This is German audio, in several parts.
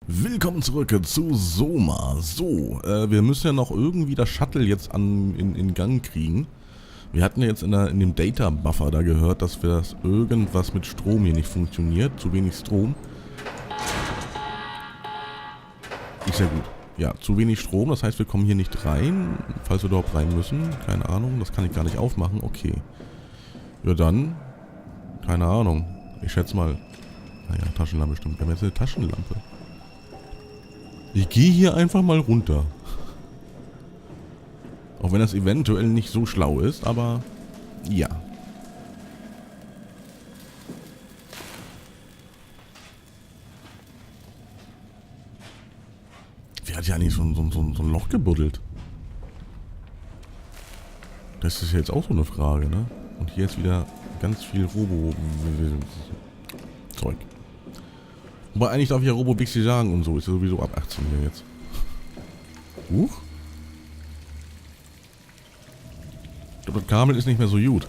Willkommen zurück zu Soma. So, wir müssen ja noch irgendwie das Shuttle jetzt in Gang kriegen. Wir hatten ja jetzt in dem Data-Buffer da gehört, dass irgendwas mit Strom hier nicht funktioniert. Zu wenig Strom. Ist ja gut. Ja, zu wenig Strom, das heißt wir kommen hier nicht rein. Falls wir überhaupt rein müssen. Keine Ahnung, das kann ich gar nicht aufmachen. Okay. Ja dann, keine Ahnung. Ich schätze mal. Naja, Taschenlampe stimmt. Wir haben jetzt eine Taschenlampe. Ich gehe hier einfach mal runter. Auch wenn das eventuell nicht so schlau ist, aber ja. Wer hat ja eigentlich so ein Loch gebuddelt? Das ist jetzt auch so eine Frage, ne? Und hier ist wieder ganz viel Robo-Zeug. Wobei eigentlich darf ich ja Robo-Bixi sagen und so. Ist ja sowieso ab 18 hier jetzt. Huch. Ich glaube, das Kabel ist nicht mehr so gut.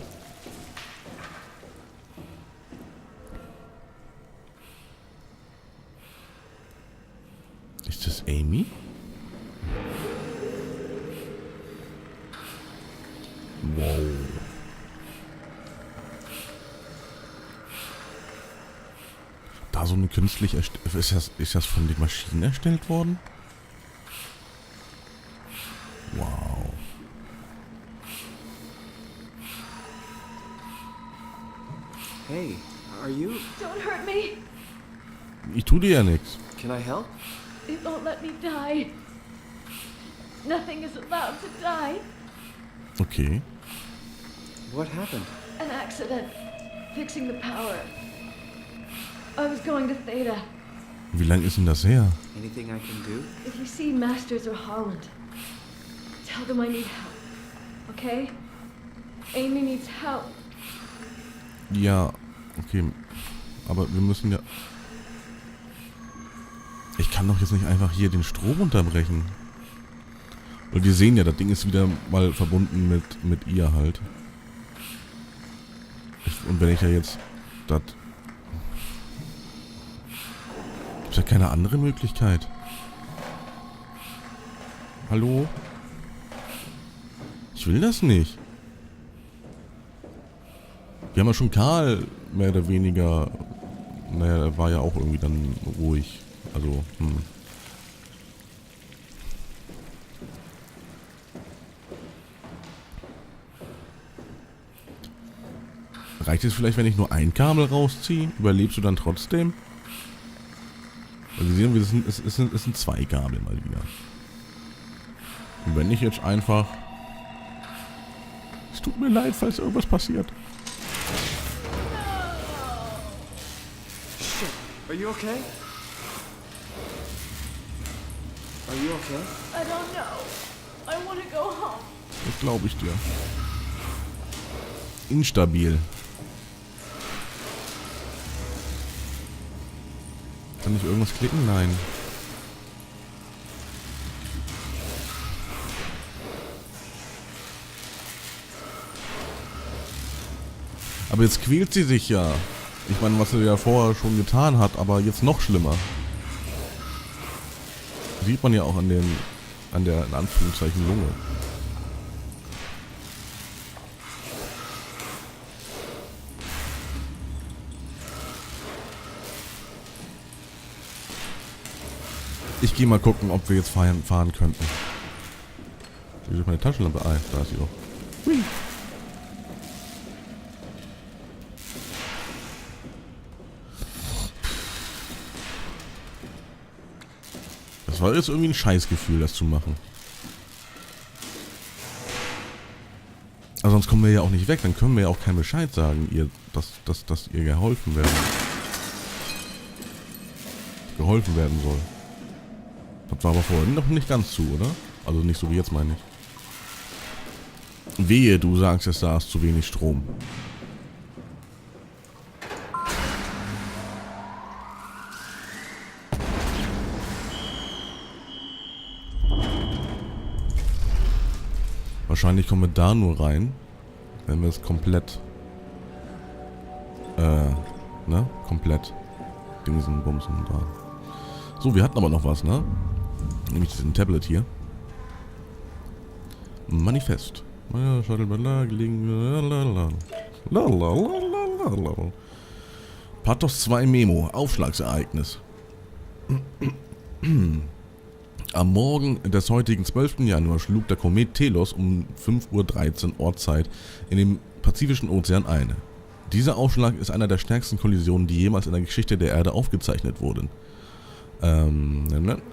Ist das Amy? Wow. Da so eine künstlich ist das von den Maschinen erstellt worden? Wow. Hey, are you? Don't hurt me. Ich tue dir ja nichts. Can I help? It won't let me die. Nothing is allowed to die. Okay. What happened? An accident. Fixing the power. I was going to Theta. Wie lang ist denn das her? Anything I can do? If you see Masters or Holland, tell them I need help. Okay? Amy needs help. Ja, okay. Aber wir müssen ja... Ich kann doch jetzt nicht einfach hier den Strom unterbrechen. Weil wir sehen ja, das Ding ist wieder mal verbunden mit ihr halt. Und wenn ich ja jetzt das... Gibt's ja keine andere Möglichkeit. Hallo? Ich will das nicht. Wir haben ja schon Karl mehr oder weniger... Naja, er war ja auch irgendwie dann ruhig. Also, Reicht es vielleicht, wenn ich nur ein Kabel rausziehe? Überlebst du dann trotzdem? Also wir sehen, es sind zwei Kabel mal wieder. Und wenn ich jetzt einfach... Es tut mir leid, falls irgendwas passiert. Shit. Are you okay? Are you okay? I don't know. I want to go home. Das glaube ich dir. Instabil. Kann ich irgendwas klicken? Nein. Aber jetzt quält sie sich ja. Ich meine, was sie ja vorher schon getan hat, aber jetzt noch schlimmer. Sieht man ja auch an der, in Anführungszeichen, Lunge. Ich gehe mal gucken, ob wir jetzt fahren könnten. Wie ist meine Taschenlampe? Ah, da ist sie doch. Hui. Das war jetzt irgendwie ein Scheißgefühl, das zu machen. Aber sonst kommen wir ja auch nicht weg. Dann können wir ja auch keinen Bescheid sagen, dass ihr geholfen werden soll. Das war aber vorhin noch nicht ganz zu, oder? Also nicht so wie jetzt, meine ich. Wehe, du sagst jetzt, da ist zu wenig Strom. Wahrscheinlich kommen wir da nur rein, wenn wir es komplett, komplett Dingsen, Bumsen da. So, wir hatten aber noch was, ne? Nämlich diesen Tablet hier. Manifest. Pathos 2 Memo. Aufschlagsereignis. Am Morgen des heutigen 12. Januar schlug der Komet Telos um 5:13 Uhr Ortszeit in den Pazifischen Ozean ein. Dieser Aufschlag ist einer der stärksten Kollisionen, die jemals in der Geschichte der Erde aufgezeichnet wurden.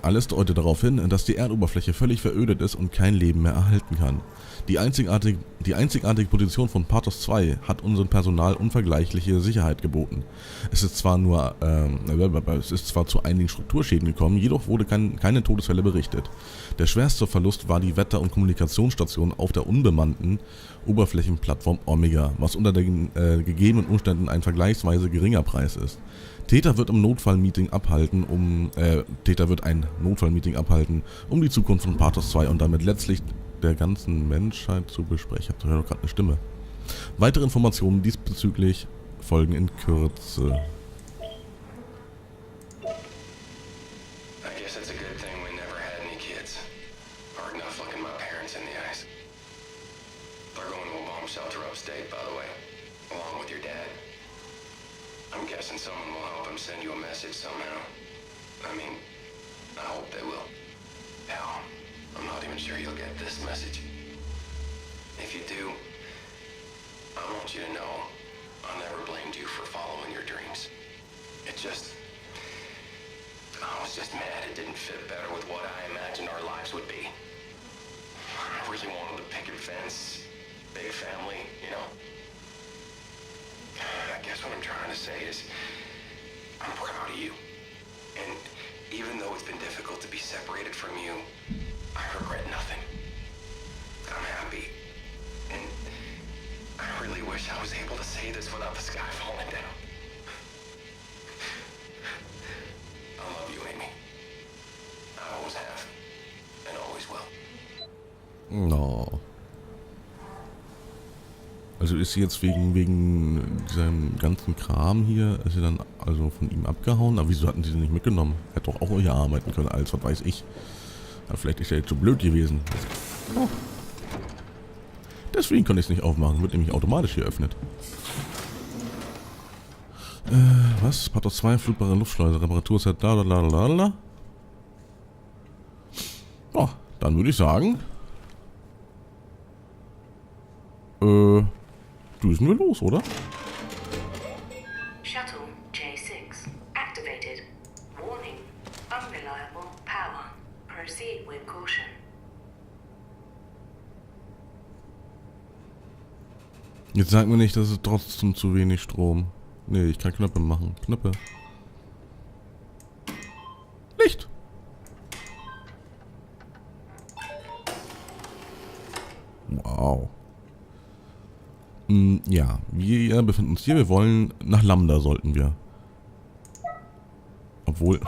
Alles deutet darauf hin, dass die Erdoberfläche völlig verödet ist und kein Leben mehr erhalten kann. Die einzigartige Position von Pathos 2 hat unserem Personal unvergleichliche Sicherheit geboten. Es ist zwar zu einigen Strukturschäden gekommen, jedoch wurde keine Todesfälle berichtet. Der schwerste Verlust war die Wetter- und Kommunikationsstation auf der unbemannten Oberflächenplattform Omega, was unter den gegebenen Umständen ein vergleichsweise geringer Preis ist. Täter wird ein Notfallmeeting abhalten, um die Zukunft von Pathos 2 und damit letztlich der ganzen Menschheit zu besprechen. Ich habe doch gerade eine Stimme. Weitere Informationen diesbezüglich folgen in Kürze. I'm guessing someone will help him send you a message somehow. I mean, I hope they will. Hell, I'm not even sure you'll get this message. If you do, I want you to know I never blamed you for following your dreams. I was just mad it didn't fit better with what I imagined our lives would be. I really wanted a picket fence, big family, you know. I guess what I'm trying to say is, I'm proud of you. And even though it's been difficult to be separated from you, I regret nothing. I'm happy. And I really wish I was able to say this without the sky falling down. I love you, Amy. I always have. And always will. No. Also ist sie jetzt wegen diesem ganzen Kram hier, ist sie dann also von ihm abgehauen? Aber wieso hatten sie nicht mitgenommen? Hätte doch auch hier arbeiten können, als was weiß ich. Aber vielleicht ist er jetzt so blöd gewesen. Oh. Deswegen konnte ich es nicht aufmachen. Wird nämlich automatisch hier öffnet. Was? Pathos 2, flugbare Luftschleuse, Reparaturset, lalalala. Oh, dann würde ich sagen, düsen wir los, oder? Shuttle J6 activated. Warning, unreliable power. Proceed with caution. Jetzt sag mir nicht, das ist trotzdem zu wenig Strom. Nee, ich kann Knöpfe machen. Knöpfe. Licht! Wow. Ja, wir befinden uns hier. Wir wollen nach Lambda, sollten wir. Obwohl...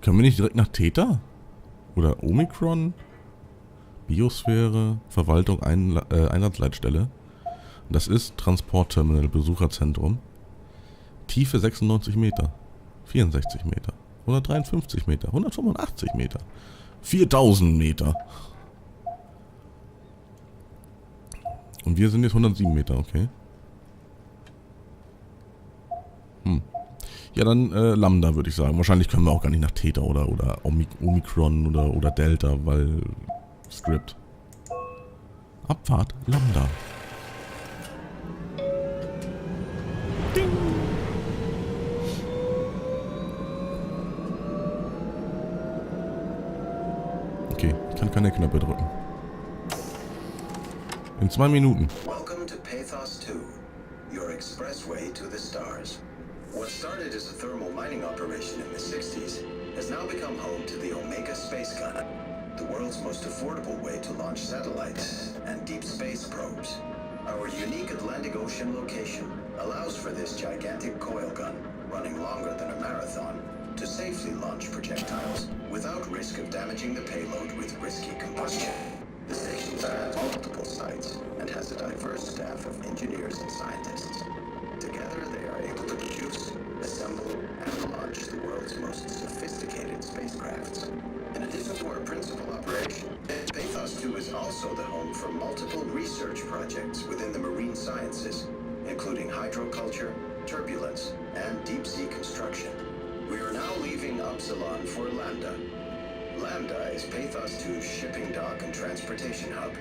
Können wir nicht direkt nach Theta? Oder Omikron? Biosphäre, Verwaltung, Einsatzleitstelle. Das ist Transportterminal, Besucherzentrum. Tiefe 96 Meter. 64 Meter. 153 Meter. 185 Meter. 4000 Meter. Und wir sind jetzt 107 Meter, okay. Ja, dann Lambda, würde ich sagen. Wahrscheinlich können wir auch gar nicht nach Theta oder Omikron oder Delta, weil Script. Abfahrt Lambda. Ding. Okay, ich kann keine Knöpfe drücken. In 2 Minuten. Welcome to Pathos 2, your expressway to the stars. What started as a thermal mining operation in the 60s has now become home to the Omega space gun, the world's most affordable way to launch satellites and deep space probes. Our unique Atlantic Ocean location allows for this gigantic coil gun, running longer than a marathon, to safely launch projectiles without risk of damaging the payload with risky combustion. The station spans multiple sites and has a diverse staff of engineers and scientists. Together, they are able also the home for multiple research projects within the marine sciences, including hydroculture, turbulence, and deep-sea construction. We are now leaving Upsilon for Lambda. Lambda is Pathos 2's shipping dock and transportation hub.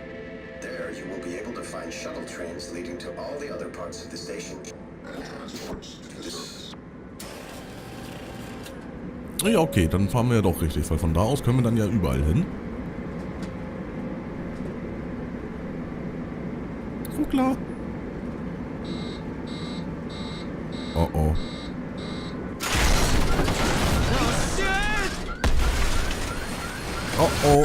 There, you will be able to find shuttle trains leading to all the other parts of the station. Ja, okay, dann fahren wir ja doch richtig, weil von da aus können wir dann ja überall hin. So klar. Oh oh. Oh oh.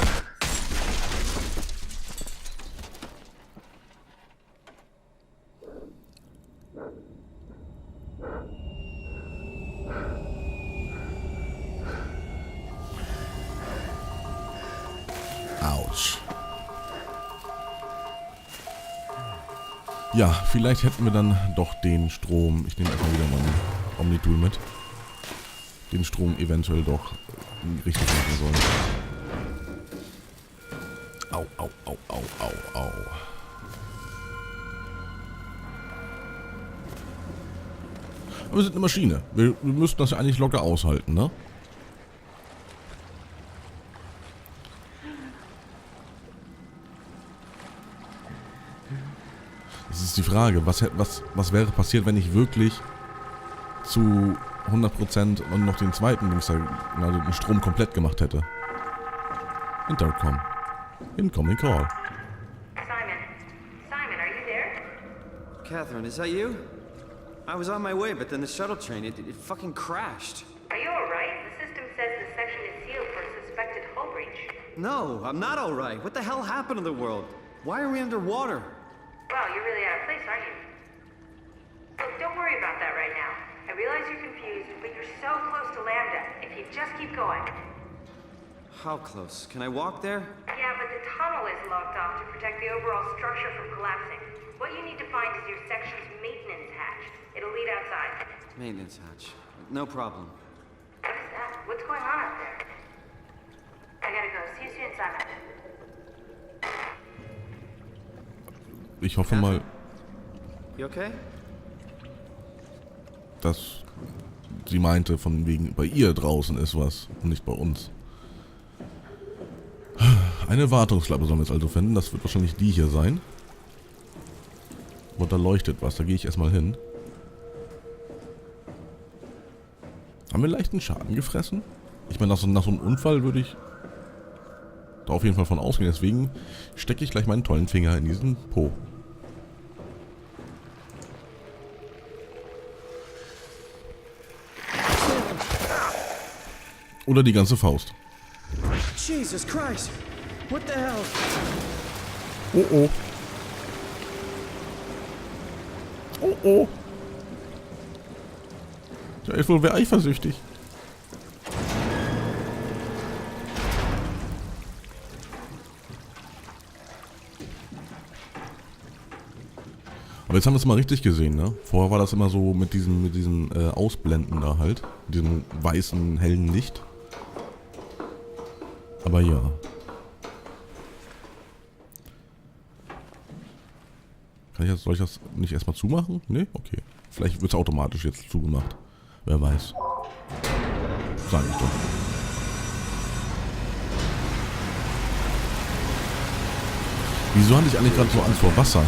Autsch. Ja, vielleicht hätten wir dann doch den Strom, ich nehme einfach wieder mein Omnitool mit, den Strom eventuell doch richtig machen sollen. Au, au, au, au, au, au. Aber wir sind eine Maschine. Wir müssten das ja eigentlich locker aushalten, ne? Das ist die Frage, was wäre passiert, wenn ich wirklich zu 100% und noch den zweiten, also den Strom komplett gemacht hätte. Intercom. Incoming call. Simon, are you there? Catherine, is that you? I was on my way, but then the shuttle train, it fucking crashed. Are you alright? The system says the section is sealed for a suspected hull breach. No, I'm not alright. What the hell happened to the world? Why are we underwater? Wow, you're really out of place, aren't you? Look, don't worry about that right now. I realize you're confused, but you're so close to Lambda. If you just keep going. How close? Can I walk there? Yeah, but the tunnel is locked off to protect the overall structure from collapsing. What you need to find is your section's maintenance hatch. It'll lead outside. Maintenance hatch. No problem. What is that? What's going on out there? I gotta go. See you soon, Simon. Ich hoffe mal, You okay? dass sie meinte, von wegen, bei ihr draußen ist was und nicht bei uns. Eine Wartungsklappe sollen wir jetzt also finden. Das wird wahrscheinlich die hier sein. Und da leuchtet was, da gehe ich erstmal hin. Haben wir leichten Schaden gefressen? Ich meine, nach so einem Unfall würde ich da auf jeden Fall von ausgehen. Deswegen stecke ich gleich meinen tollen Finger in diesen Po. Oder die ganze Faust. Jesus Christ! What the hell? Oh oh. Oh oh. Der ist wohl wer eifersüchtig. Aber jetzt haben wir es mal richtig gesehen, ne? Vorher war das immer so mit diesem Ausblenden da halt. Mit diesem weißen, hellen Licht. Aber ja. Soll ich das nicht erstmal zumachen? Ne? Okay. Vielleicht wird es automatisch jetzt zugemacht. Wer weiß. Sag ich doch. Wieso hatte ich eigentlich gerade so Angst vor Wasser?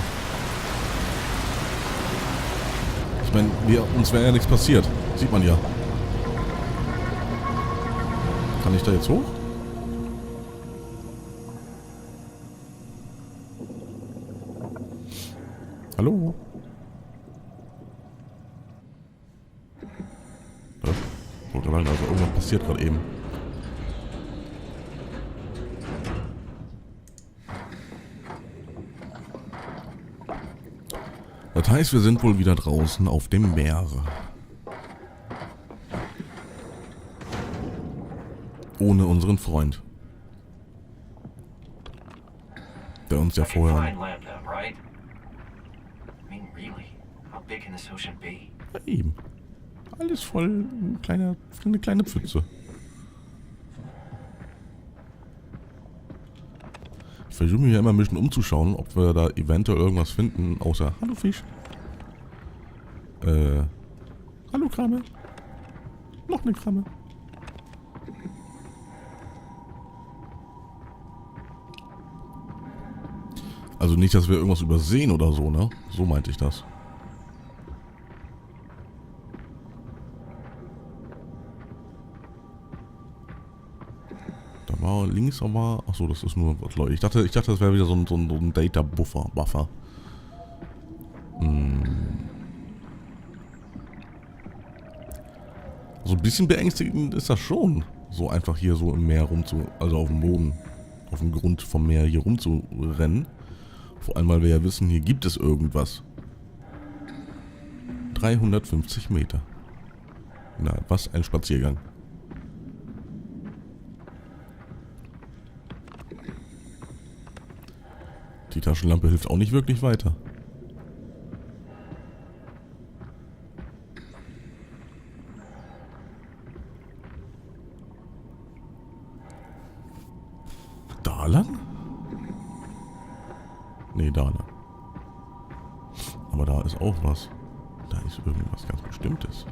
Ich meine, uns wäre ja nichts passiert. Sieht man ja. Kann ich da jetzt hoch? Hallo? Also irgendwas passiert gerade eben. Das heißt, wir sind wohl wieder draußen auf dem Meer. Ohne unseren Freund. Der uns ja vorher... Ja, eben. Alles voll eine kleine Pfütze. Ich versuche mich ja immer ein bisschen umzuschauen, ob wir da eventuell irgendwas finden, außer... Hallo Fisch. Hallo Kramme. Noch eine Kramme. Also nicht, dass wir irgendwas übersehen oder so, ne? So meinte ich das. Da war links aber... Achso, das ist nur was, Leute. Ich dachte, das wäre wieder so ein Data-Buffer. So ein bisschen beängstigend ist das schon. So einfach hier so im Meer also auf dem Boden, auf dem Grund vom Meer hier rumzurennen. Vor allem, weil wir ja wissen, hier gibt es irgendwas. 350 Meter. Na, was ein Spaziergang. Die Taschenlampe hilft auch nicht wirklich weiter. Da lang? Nee, da lang. Aber da ist auch was. Da ist irgendwas ganz Bestimmtes.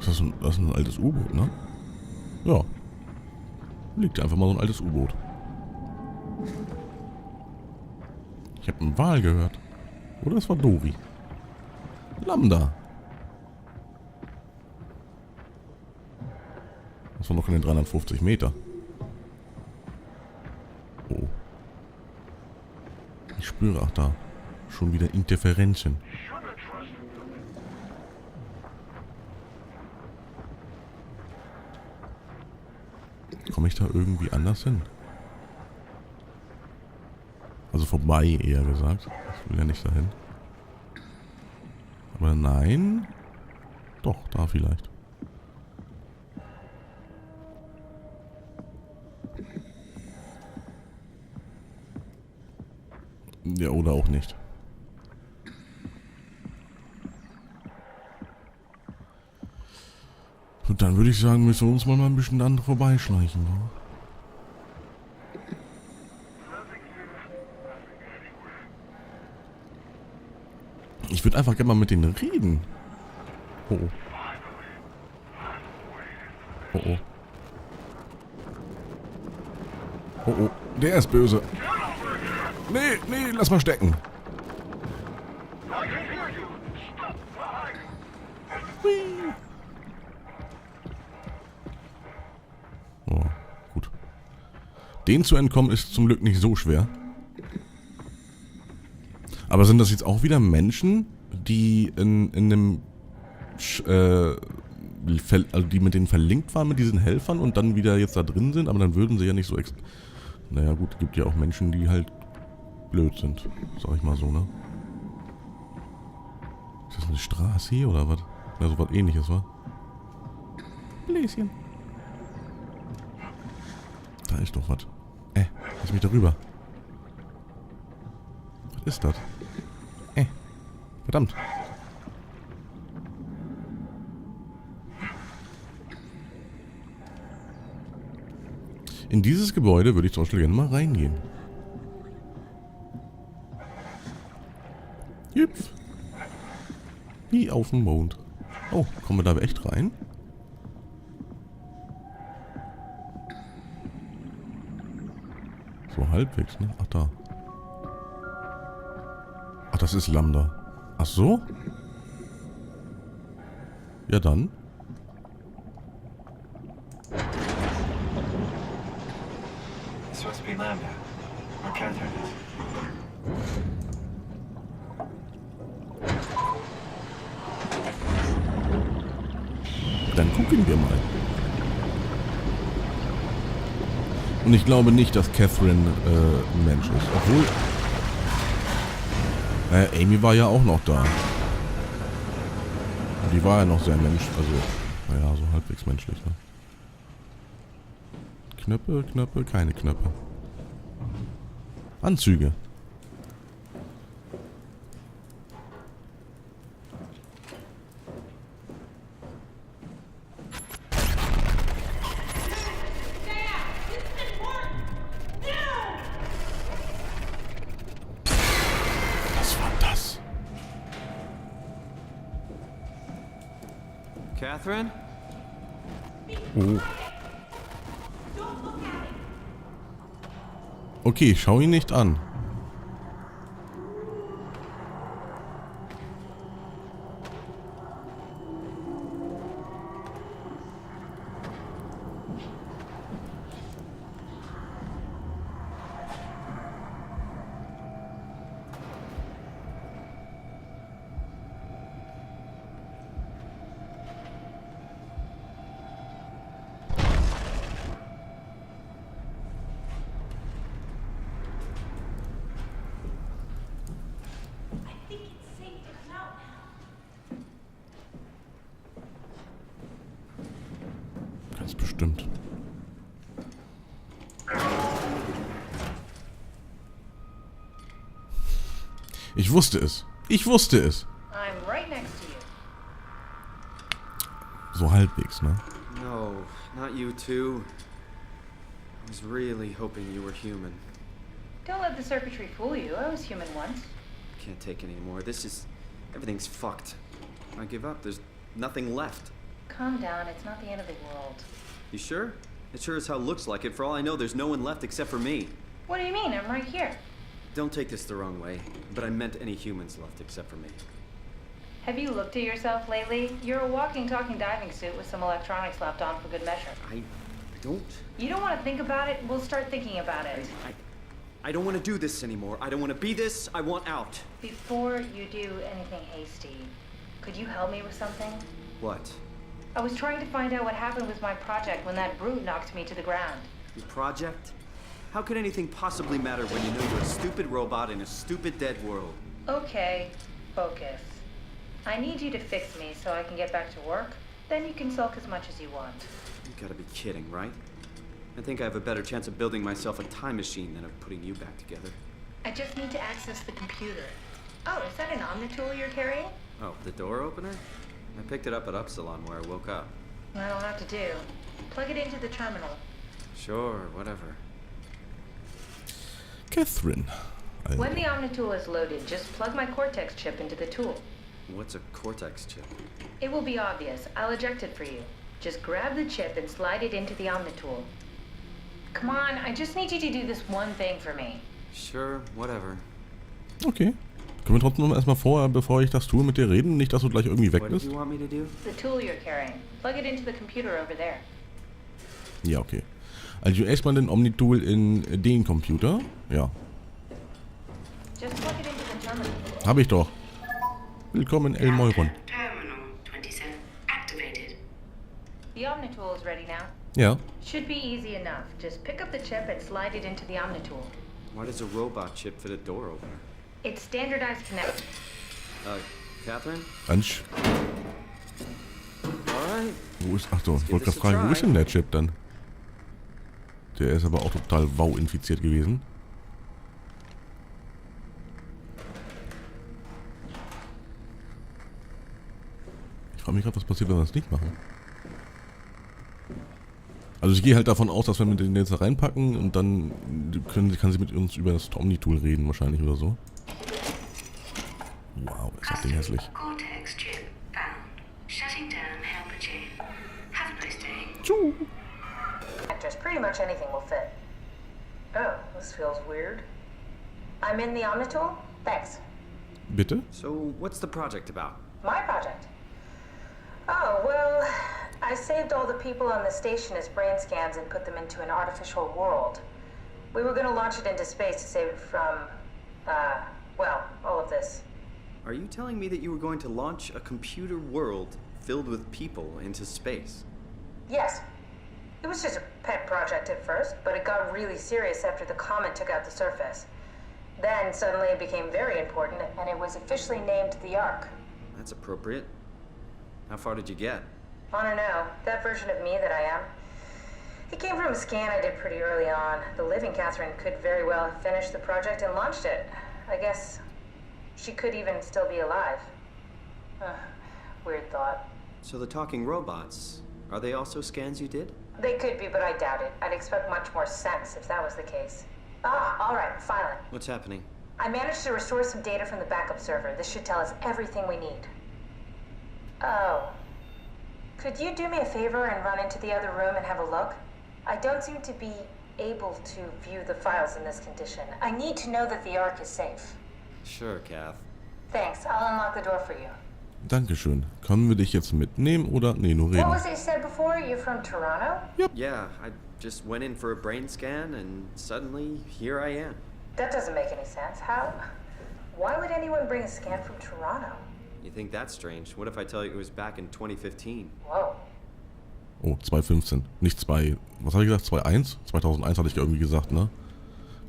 Das ist ein altes U-Boot, ne? Ja. Liegt einfach mal so ein altes U-Boot. Ich habe einen Wal gehört. Oder es war Dori. Lambda. Das war noch in den 350 Meter. Oh. Ich spüre auch da schon wieder Interferenzen. Komme ich da irgendwie anders hin? Also vorbei, eher gesagt. Ich will ja nicht dahin. Aber nein. Doch, da vielleicht. Ja, oder auch nicht. Und dann würde ich sagen, müssen wir uns mal ein bisschen dann vorbeischleichen. Ne? Ich würde einfach gerne mal mit denen reden. Oh oh. Oh oh. Oh oh. Der ist böse. Nee, lass mal stecken. Hui. Oh, gut. Den zu entkommen ist zum Glück nicht so schwer. Aber sind das jetzt auch wieder Menschen, die in einem... also die mit denen verlinkt waren, mit diesen Helfern und dann wieder jetzt da drin sind? Aber dann würden sie ja nicht so... Naja gut, gibt ja auch Menschen, die halt blöd sind. Sag ich mal so, ne? Ist das eine Straße hier oder was? Ja, so was ähnliches, wa? Bläschen. Da ist doch was. Lass mich darüber. Was ist das? Verdammt. In dieses Gebäude würde ich zum Beispiel gerne mal reingehen. Jüpf. Wie auf dem Mond. Oh, kommen wir da echt rein? So halbwegs, ne? Ach, da. Ach, das ist Lambda. Ach so? Ja dann. It's supposed to be Lambda. Or Catherine is. Dann gucken wir mal. Und ich glaube nicht, dass Catherine ein Mensch ist. Obwohl... Amy war ja auch noch da. Die war ja noch sehr menschlich. Also, naja, so halbwegs menschlich, ne? Knöpfe, Knöpfe, keine Knöpfe. Anzüge. Catherine? Oh. Okay, schau ihn nicht an. Ganz bestimmt. Ich wusste es. Ich wusste es. I'm right next to you. So halbwegs, ne? No, not you too. I was really hoping you were human. Don't let the circuitry fool you. I was human once. Can't take any more. Everything's fucked. I give up. There's nothing left. Calm down. It's not the end of the world. You sure? It sure as hell looks like it. For all I know, there's no one left except for me. What do you mean? I'm right here. Don't take this the wrong way, but I meant any humans left except for me. Have you looked at yourself lately? You're a walking, talking diving suit with some electronics slapped on for good measure. I don't. You don't want to think about it? We'll start thinking about it. I don't want to do this anymore. I don't want to be this. I want out. Before you do anything hasty, could you help me with something? What? I was trying to find out what happened with my project when that brute knocked me to the ground. Your project? How could anything possibly matter when you know you're a stupid robot in a stupid dead world? Okay, focus. I need you to fix me so I can get back to work. Then you can sulk as much as you want. You gotta be kidding, right? I think I have a better chance of building myself a time machine than of putting you back together. I just need to access the computer. Oh, is that an omnitool you're carrying? Oh, the door opener? I picked it up at Upsilon where I woke up. That'll have to do. Plug it into the terminal. Sure, whatever. Catherine. When the omnitool is loaded, just plug my Cortex chip into the tool. What's a Cortex chip? It will be obvious. I'll eject it for you. Just grab the chip and slide it into the omnitool. Come on, I just need you to do this one thing for me. Sure, whatever. Okay. Können wir trotzdem erstmal vorher, bevor ich das tue, mit dir reden? Nicht, dass du gleich irgendwie weg What did bist? you want me to do? The tool you're carrying. Plug it into the computer over there. Ja, okay. Also erstmal den Omnitool in den Computer. Ja. Just plug it into the terminal. Habe ich doch. Willkommen, El Moiron. Terminal 27 activated. The omnitool is ready now. Ja. Should be easy enough. Just pick up the chip and slide it into the omnitool. Why does a robot chip fit a door opener? It's standardized connect. Catherine? Mensch. Alright. Wo ist... Ach so, ich wollte gerade fragen, wo ist denn der Chip dann? Der ist aber auch total wow-infiziert gewesen. Ich frage mich gerade, was passiert, wenn wir das nicht machen. Also ich gehe halt davon aus, dass wir mit den jetzt da reinpacken und dann kann sie mit uns über das Omnitool reden wahrscheinlich oder so. Wow, ist das Ding hässlich. Cortex chip found. Shutting down helper chain. Have a nice day. Tschu. Just pretty much anything will fit. Oh, this feels weird. I'm in the omnitool? Thanks. Bitte? So, what's the project about? My project? Oh, well, I saved all the people on the station as brain scans and put them into an artificial world. We were going to launch it into space to save it from, well, all of this. Are you telling me that you were going to launch a computer world filled with people into space? Yes. It was just a pet project at first, but it got really serious after the comet took out the surface. Then suddenly it became very important, and it was officially named the Ark. That's appropriate. How far did you get? I don't know, that version of me that I am. It came from a scan I did pretty early on. The living Catherine could very well have finished the project and launched it. I guess she could even still be alive. Weird thought. So the talking robots, are they also scans you did? They could be, but I doubt it. I'd expect much more sense if that was the case. All right, finally. What's happening? I managed to restore some data from the backup server. This should tell us everything we need. Oh. Could you do me a favor and run into the other room and have a look? I don't seem to be able to view the files in this condition. I need to know that the Ark is safe. Sure, Kath. Thanks. I'll unlock the door for you. Dankeschön. Können wir dich jetzt mitnehmen oder... Nee, nur What reden. was it you said before? You're from Toronto? Yeah, I just went in for a brain scan and suddenly here I am. That doesn't make any sense. How? Why would anyone bring a scan from Toronto? You think that's strange? What if I tell you it was back in 2015? Whoa. Oh, 2015. Nicht 2... Was habe ich gesagt? 2.1? 2001 hatte ich irgendwie gesagt, ne?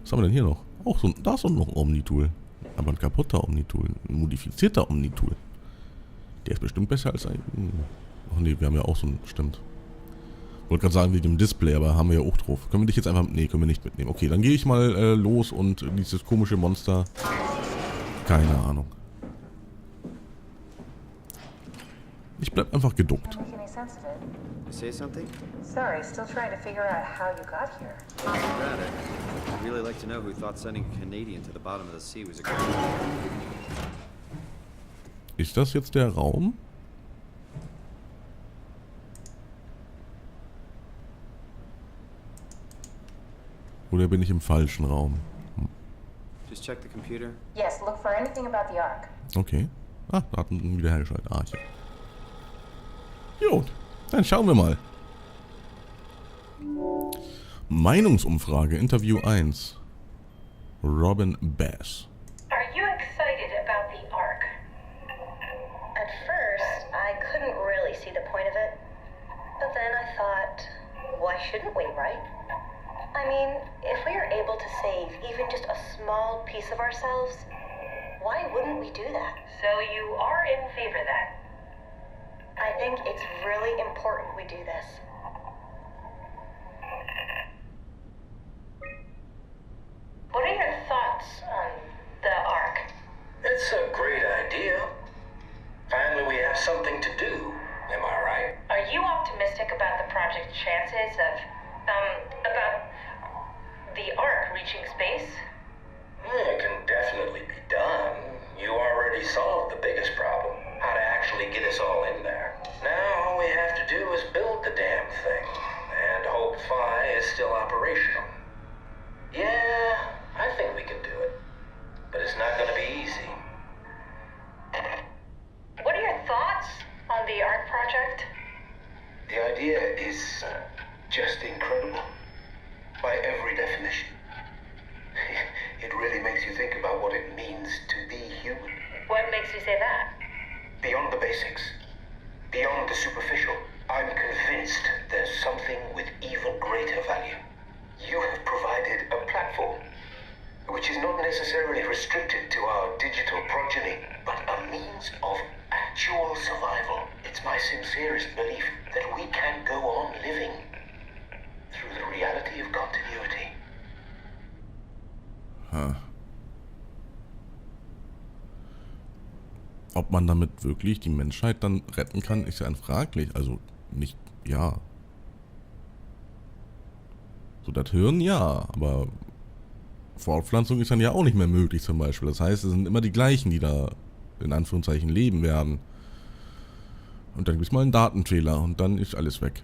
Was haben wir denn hier noch? Auch so... Da ist doch noch ein Omnitool. Aber ein kaputter Omnitool. Ein modifizierter Omnitool. Der ist bestimmt besser als ein... Ach nee, wir haben ja auch so ein... Stimmt. Wollte gerade sagen, wegen dem Display, aber haben wir ja auch drauf. Können wir dich jetzt einfach... Nee, können wir nicht mitnehmen. Okay, dann gehe ich mal los und dieses komische Monster... Keine Ahnung. Ich bleib einfach geduckt. Don't make any sense of it. You say something? Sorry, still trying to figure out how you got here. Rather. I'd really like to know who thought sending a Canadian to the bottom of the sea was a good idea. Ist das jetzt der Raum? Oder bin ich im falschen Raum? Just check the computer. Yes, look for anything about the Ark. Okay. Ah, Daten wiederhergestellt. Ah, hier. Gut, dann schauen wir mal. Meinungsumfrage, Interview 1. Robin Bass. Are you excited about the Ark? At first, I couldn't really see the point of it. But then I thought, why shouldn't we, right? I mean, if we are able to save even just a small piece of ourselves, why wouldn't we do that? So you are in favor then? I think it's really important we do this. What are your thoughts on the Ark? It's a great idea. Finally, we have something to do. Am I right? Are you optimistic about the project's chances of, about the Ark reaching space? It can definitely be done. You already solved the biggest problem. How to actually get us all in there. Now all we have to do is build the damn thing. And hope Phi is still operational. Yeah, I think we can do it. But it's not gonna be easy. What are your thoughts on the Ark project? The idea is just incredible. By every definition. It really makes you think about what it means to be human. What makes you say that? Beyond the basics. Beyond the superficial. I'm convinced there's something with even greater value. You have provided a platform, which is not necessarily restricted to our digital progeny, but a means of actual survival. It's my sincerest belief that we can go on living through the reality of continuity. Ob man damit wirklich die Menschheit dann retten kann, ist ja ein fraglich. Also nicht, ja. So das Hirn, ja, aber Fortpflanzung ist dann ja auch nicht mehr möglich zum Beispiel. Das heißt, es sind immer die gleichen, die da in Anführungszeichen leben werden. Und dann gibt es mal einen Datenfehler und dann ist alles weg.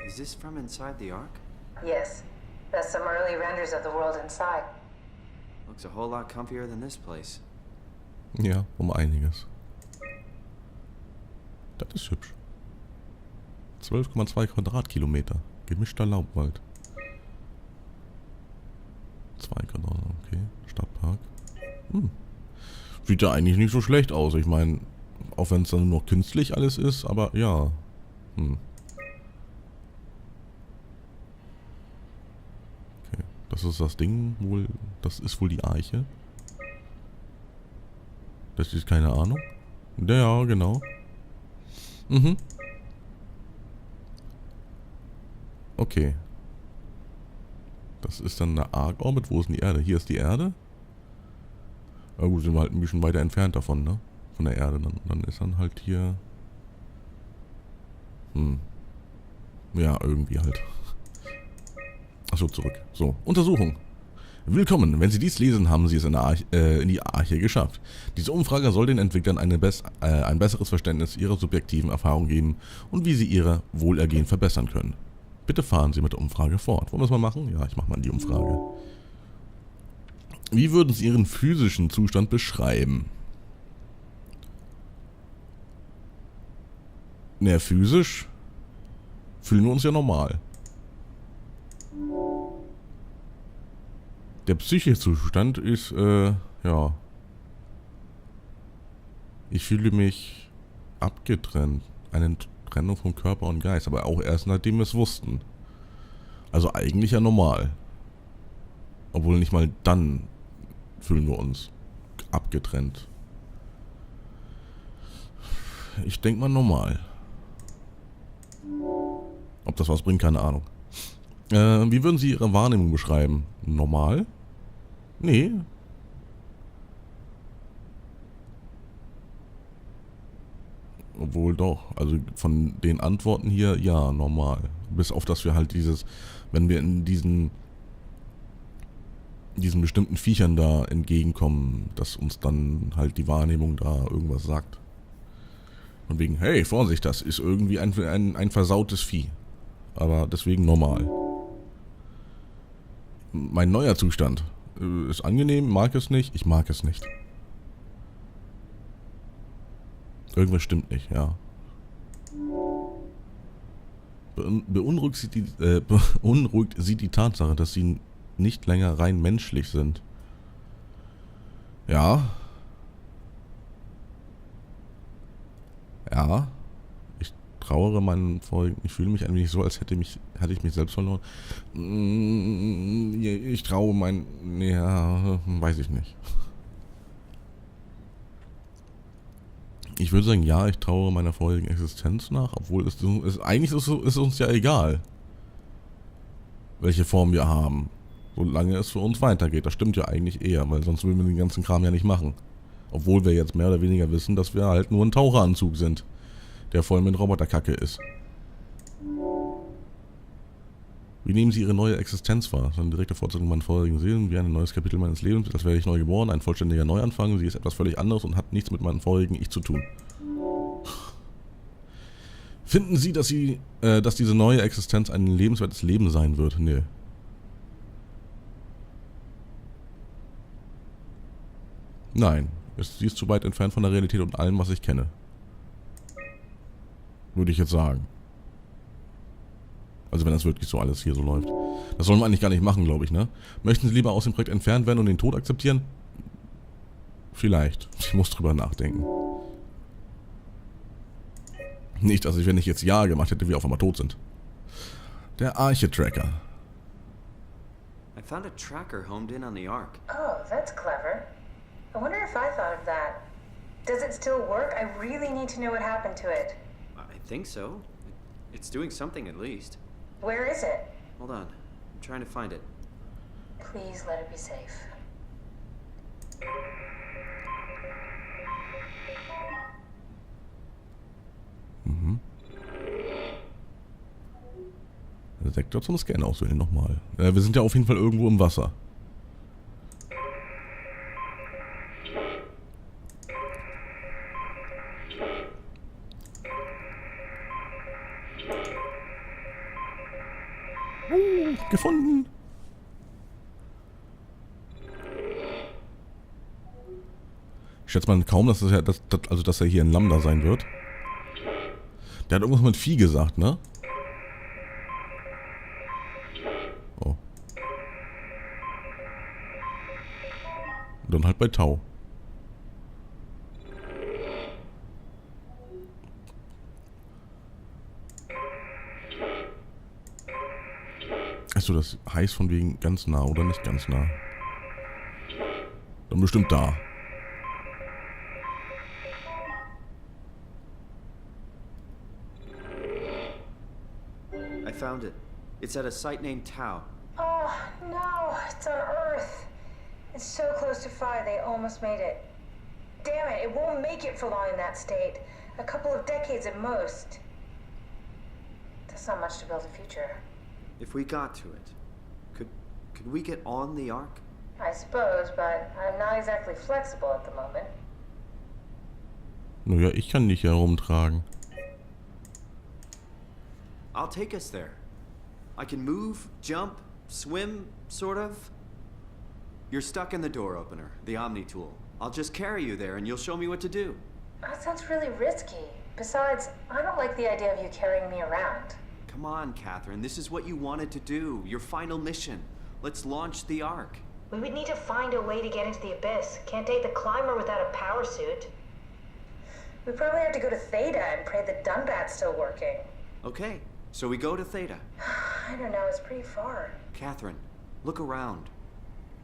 Is this from inside the Ark? Yes. That's some early renders of the world inside. Looks a whole lot comfier than this place. Ja, um einiges. Das ist hübsch. 12,2 Quadratkilometer. Gemischter Laubwald. 2 Quadratkilometer, okay. Stadtpark. Sieht ja eigentlich nicht so schlecht aus. Ich meine, auch wenn es dann nur noch künstlich alles ist, aber ja. Okay, das ist das Ding wohl. Das ist wohl die Arche. Das ist keine Ahnung. Ja, genau. Okay. Das ist dann eine Ark-Orbit. Wo ist denn die Erde? Hier ist die Erde. Na gut, sind wir halt ein bisschen weiter entfernt davon, ne? Von der Erde. Dann ist dann halt hier... Ja, irgendwie halt. Achso, zurück. So, Untersuchung. Willkommen. Wenn Sie dies lesen, haben Sie es in die Arche geschafft. Diese Umfrage soll den Entwicklern ein besseres Verständnis ihrer subjektiven Erfahrung geben und wie sie ihr Wohlergehen verbessern können. Bitte fahren Sie mit der Umfrage fort. Wollen wir es mal machen? Ja, ich mache mal die Umfrage. Wie würden Sie Ihren physischen Zustand beschreiben? Na, physisch fühlen wir uns ja normal. Der psychische Zustand ist, ja. Ich fühle mich abgetrennt. Eine Trennung von Körper und Geist, aber auch erst nachdem wir es wussten. Also eigentlich ja normal. Obwohl nicht mal dann fühlen wir uns abgetrennt. Ich denke mal normal. Ob das was bringt, keine Ahnung. Wie würden Sie Ihre Wahrnehmung beschreiben? Normal? Nee. Obwohl doch. Also von den Antworten hier, ja, normal. Bis auf, dass wir halt wenn wir in diesen bestimmten Viechern da entgegenkommen, dass uns dann halt die Wahrnehmung da irgendwas sagt. Und wegen, hey, Vorsicht, das ist irgendwie ein versautes Vieh. Aber deswegen normal. Mein neuer Zustand ist angenehm, mag es nicht, ich mag es nicht. Irgendwas stimmt nicht, ja. Beunruhigt sie die Tatsache, dass sie nicht länger rein menschlich sind. Ja. Ja. Ich trauere meinen Folgen. Ich fühle mich ein wenig so, als hätte ich mich selbst verloren. Ich traue ja, weiß ich nicht. Ich würde sagen, ja, ich trauere meiner vorigen Existenz nach, obwohl eigentlich ist es uns ja egal, welche Form wir haben, solange es für uns weitergeht. Das stimmt ja eigentlich eher, weil sonst würden wir den ganzen Kram ja nicht machen. Obwohl wir jetzt mehr oder weniger wissen, dass wir halt nur ein Taucheranzug sind, der voll mit Roboterkacke ist. Wie nehmen Sie Ihre neue Existenz wahr? Das ist eine direkte Fortsetzung meiner vorigen Seelen, wie ein neues Kapitel meines Lebens, als wäre ich neu geboren, ein vollständiger Neuanfang. Sie ist etwas völlig anderes und hat nichts mit meinem vorigen Ich zu tun. Finden Sie, dass diese neue Existenz ein lebenswertes Leben sein wird? Nee. Nein, sie ist zu weit entfernt von der Realität und allem, was ich kenne. Würde ich jetzt sagen. Also wenn das wirklich so alles hier so läuft. Das sollen wir eigentlich gar nicht machen, glaube ich, ne? Möchten Sie lieber aus dem Projekt entfernt werden und den Tod akzeptieren? Vielleicht. Ich muss drüber nachdenken. Nicht, dass ich, wenn ich jetzt Ja gemacht hätte, wir auf einmal tot sind. Der Arche-Tracker. I found a tracker homed in on the Ark. Oh, that's clever. I wonder if I thought of that. Does it still work? I really need to know what happened to it. I think so. It's doing something at least. Where is it? Hold on. I'm trying to find it. Please let it be safe. Mhm. Sektor zum Scan auswählen nochmal. Wir sind ja auf jeden Fall irgendwo im Wasser. Gefunden! Ich schätze mal kaum, dass er hier in Lambda sein wird. Der hat irgendwas mit Vieh gesagt, ne? Oh. Und dann halt bei Tau. Achso, das heißt von wegen ganz nah oder nicht ganz nah. Dann bestimmt da. I found it. It's at a site named Tau. Oh, no, it's on Earth. It's so close to 5, they almost made it. Damn it won't make it for long in that state. A couple of decades at most. That's not much to build a future. If we got to it, could we get on the Ark? I suppose, but I'm not exactly flexible at the moment. Naja, ich kann dich herumtragen. I'll take us there. I can move, jump, swim, sort of. You're stuck in the door opener, the Omni tool. I'll just carry you there and you'll show me what to do. That sounds really risky. Besides, I don't like the idea of you carrying me around. Come on, Catherine, this is what you wanted to do, your final mission. Let's launch the Ark. We would need to find a way to get into the Abyss. Can't take the climber without a power suit. We probably have to go to Theta and pray that Dunbat's still working. Okay, so we go to Theta. I don't know, it's pretty far. Catherine, look around.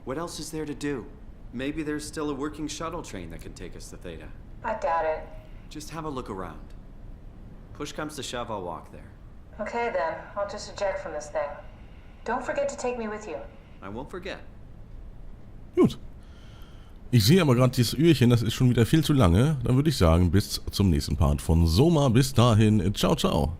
What else is there to do? Maybe there's still a working shuttle train that can take us to Theta. I doubt it. Just have a look around. Push comes to shove, I'll walk there. Okay then, I'll just eject from this thing. Don't forget to take me with you. I won't forget. Gut. Ich sehe aber gerade dieses Öhrchen, das ist schon wieder viel zu lange. Dann würde ich sagen, bis zum nächsten Part von Soma. Bis dahin, ciao, ciao.